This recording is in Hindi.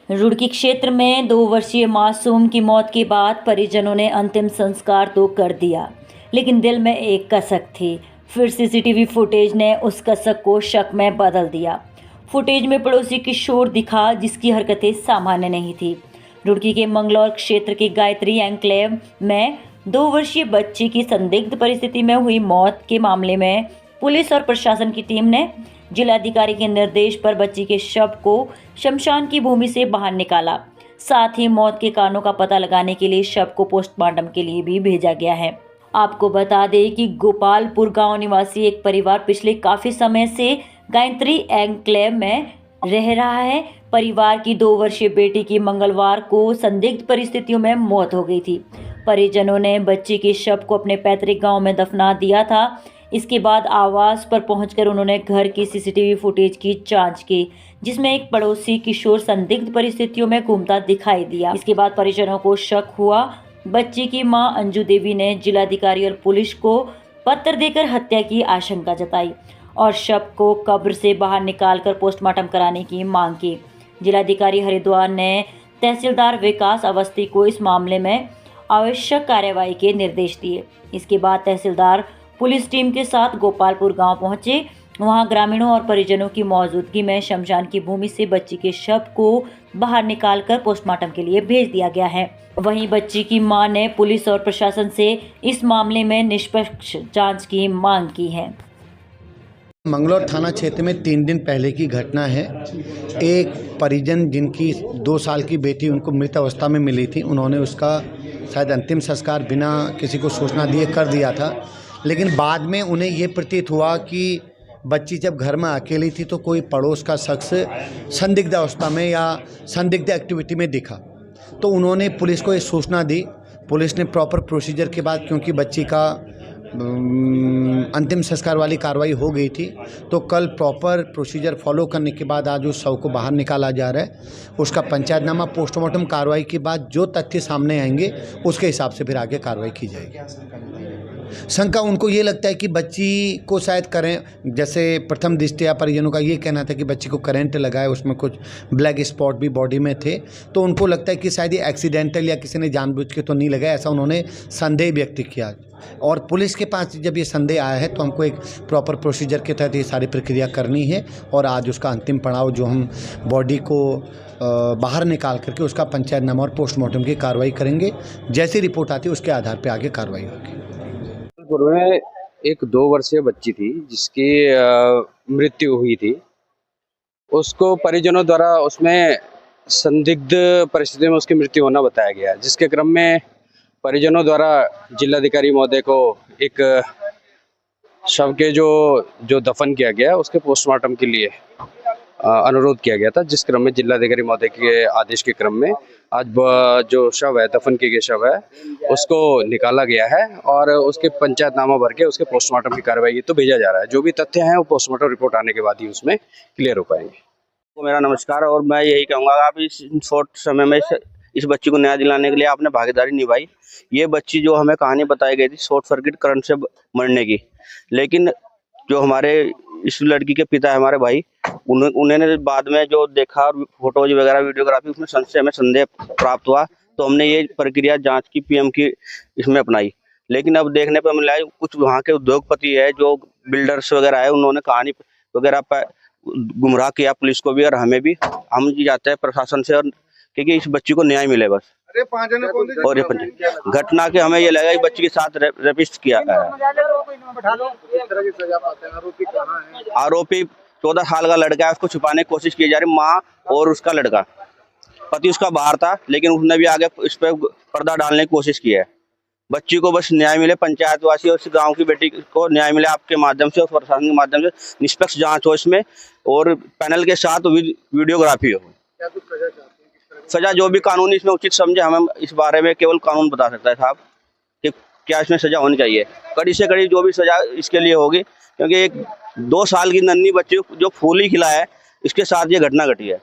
रुड़की क्षेत्र में 2 वर्षीय मासूम की मौत के बाद परिजनों ने अंतिम संस्कार तो कर दिया, लेकिन दिल में एक कसक थी। फिर सीसीटीवी फुटेज ने उस कसक को शक में बदल दिया। फुटेज में पड़ोसी किशोर दिखा जिसकी हरकतें सामान्य नहीं थी। रुड़की के मंगलौर क्षेत्र के गायत्री एन्क्लेव में 2 वर्षीय बच्ची की संदिग्ध परिस्थिति में हुई मौत के मामले में पुलिस और प्रशासन की टीम ने जिलाधिकारी के निर्देश पर बच्ची के शव को शमशान की भूमि से बाहर निकाला। साथ ही मौत के कारणों का पता लगाने के लिए शव को पोस्टमार्टम के लिए भी भेजा गया है। आपको बता दें कि गोपालपुर गांव निवासी एक परिवार पिछले काफी समय से गायत्री एन्क्लेव में रह रहा है। परिवार की 2 वर्षीय बेटी की मंगलवार को संदिग्ध परिस्थितियों में मौत हो गई थी। परिजनों ने बच्ची के शव को अपने पैतृक गांव में दफना दिया था। इसके बाद आवास पर पहुंचकर उन्होंने घर की सीसीटीवी फुटेज की जांच की, जिसमें एक पड़ोसी किशोर संदिग्ध परिस्थितियों में घूमता दिखाई दिया। इसके बाद परिजनों को शक हुआ। बच्ची की मां अंजू देवी ने जिलाधिकारी और पुलिस को पत्र देकर हत्या की आशंका जताई और शव को कब्र से बाहर निकालकर पोस्टमार्टम कराने की मांग की। जिलाधिकारी हरिद्वार ने तहसीलदार विकास अवस्थी को इस मामले में आवश्यक कार्यवाही के निर्देश दिए। इसके बाद तहसीलदार पुलिस टीम के साथ गोपालपुर गांव पहुंचे। वहां ग्रामीणों और परिजनों की मौजूदगी में शमशान की भूमि से बच्ची के शव को बाहर निकालकर पोस्टमार्टम के लिए भेज दिया गया है। वहीं बच्ची की मां ने पुलिस और प्रशासन से इस मामले में निष्पक्ष जांच की मांग की है। मंगलौर थाना क्षेत्र में 3 दिन पहले की घटना है। एक परिजन जिनकी 2 साल की बेटी उनको मृत अवस्था में मिली थी, उन्होंने उसका शायद अंतिम संस्कार बिना किसी को सूचना दिए कर दिया था, लेकिन बाद में उन्हें ये प्रतीत हुआ कि बच्ची जब घर में अकेली थी तो कोई पड़ोस का शख्स संदिग्ध अवस्था में या संदिग्ध एक्टिविटी में दिखा, तो उन्होंने पुलिस को ये सूचना दी। पुलिस ने प्रॉपर प्रोसीजर के बाद, क्योंकि बच्ची का अंतिम संस्कार वाली कार्रवाई हो गई थी, तो कल प्रॉपर प्रोसीजर फॉलो करने के बाद आज उस शव को बाहर निकाला जा रहा है। उसका पंचायतनामा पोस्टमार्टम कार्रवाई के बाद जो तथ्य सामने आएंगे उसके हिसाब से फिर आगे कार्रवाई की जाएगी। शंका उनको ये लगता है कि बच्ची को शायद जैसे प्रथम दृष्टया परिजनों का ये कहना था कि बच्ची को करंट लगा है, उसमें कुछ ब्लैक स्पॉट भी बॉडी में थे, तो उनको लगता है कि शायद ये एक्सीडेंटल या किसी ने जानबूझ के तो नहीं लगाया, ऐसा उन्होंने संदेह व्यक्त किया। और पुलिस के पास जब ये संदेह आया है तो हमको एक प्रॉपर प्रोसीजर के तहत ये सारी प्रक्रिया करनी है और आज उसका अंतिम पड़ाव जो हम बॉडी को बाहर निकाल करके उसका पंचायतनामा और पोस्टमार्टम की कार्रवाई करेंगे। जैसी रिपोर्ट आती है उसके आधार पर आगे कार्रवाई होगी। में एक 2 वर्षीय बच्ची थी जिसकी मृत्यु हुई थी। उसको परिजनों द्वारा उसमें संदिग्ध परिस्थिति में उसकी मृत्यु होना बताया गया, जिसके क्रम में परिजनों द्वारा जिलाधिकारी महोदय को एक शव के जो दफन किया गया उसके पोस्टमार्टम के लिए अनुरोध किया गया था, जिस क्रम में जिलाधिकारी महोदय के आदेश के क्रम में आज जो शव है, दफन किए गए शव है, उसको निकाला गया है और उसके पंचायतनामा भर के उसके पोस्टमार्टम की कार्रवाई तो भेजा जा रहा है। जो भी तथ्य हैं वो पोस्टमार्टम रिपोर्ट आने के बाद ही उसमें क्लियर हो पाएंगे। तो मेरा नमस्कार, और मैं यही कहूँगा आप इस शॉर्ट समय में इस बच्ची को न्याय दिलाने के लिए आपने भागीदारी निभाई। ये बच्ची जो हमें कहानी बताई गई थी शॉर्ट सर्किट करंट से मरने की, लेकिन जो हमारे इस लड़की के पिता है हमारे भाई, उन्होंने बाद में जो देखा और फोटोज वगैरह वीडियोग्राफी, उसमें हमें संदेह प्राप्त हुआ, तो हमने ये प्रक्रिया जांच की पीएम की इसमें अपनाई। लेकिन अब देखने पर मिला है कुछ वहाँ के उद्योगपति है जो बिल्डर्स वगैरह है, उन्होंने कहानी वगैरह पर गुमराह किया पुलिस को भी और हमें भी। हम जाते हैं प्रशासन से और क्योंकि इस बच्ची को न्याय मिले बस। और ये घटना के हमें ये लगा कि बच्ची के साथ रेपिस्ट किया है। आरोपी 14 साल का लड़का है, उसको छुपाने की कोशिश की जा रही। माँ और उसका लड़का, पति उसका बाहर था, लेकिन उसने भी आगे इस पे पर्दा डालने की कोशिश की है। बच्ची को बस न्याय मिले, पंचायतवासी और इस गांव की बेटी को न्याय मिले आपके माध्यम से और प्रशासन के माध्यम से। निष्पक्ष जांच हो इसमें और पैनल के साथ वीडियोग्राफी हो। सजा जो भी कानूनी इसमें उचित समझे, हमें इस बारे में केवल कानून बता सकता है साहब कि क्या इसमें सजा होनी चाहिए। कड़ी से कड़ी जो भी सजा इसके लिए होगी, क्योंकि एक 2 साल की नन्ही बच्ची जो फूल ही खिला है, इसके साथ ये घटना घटी है।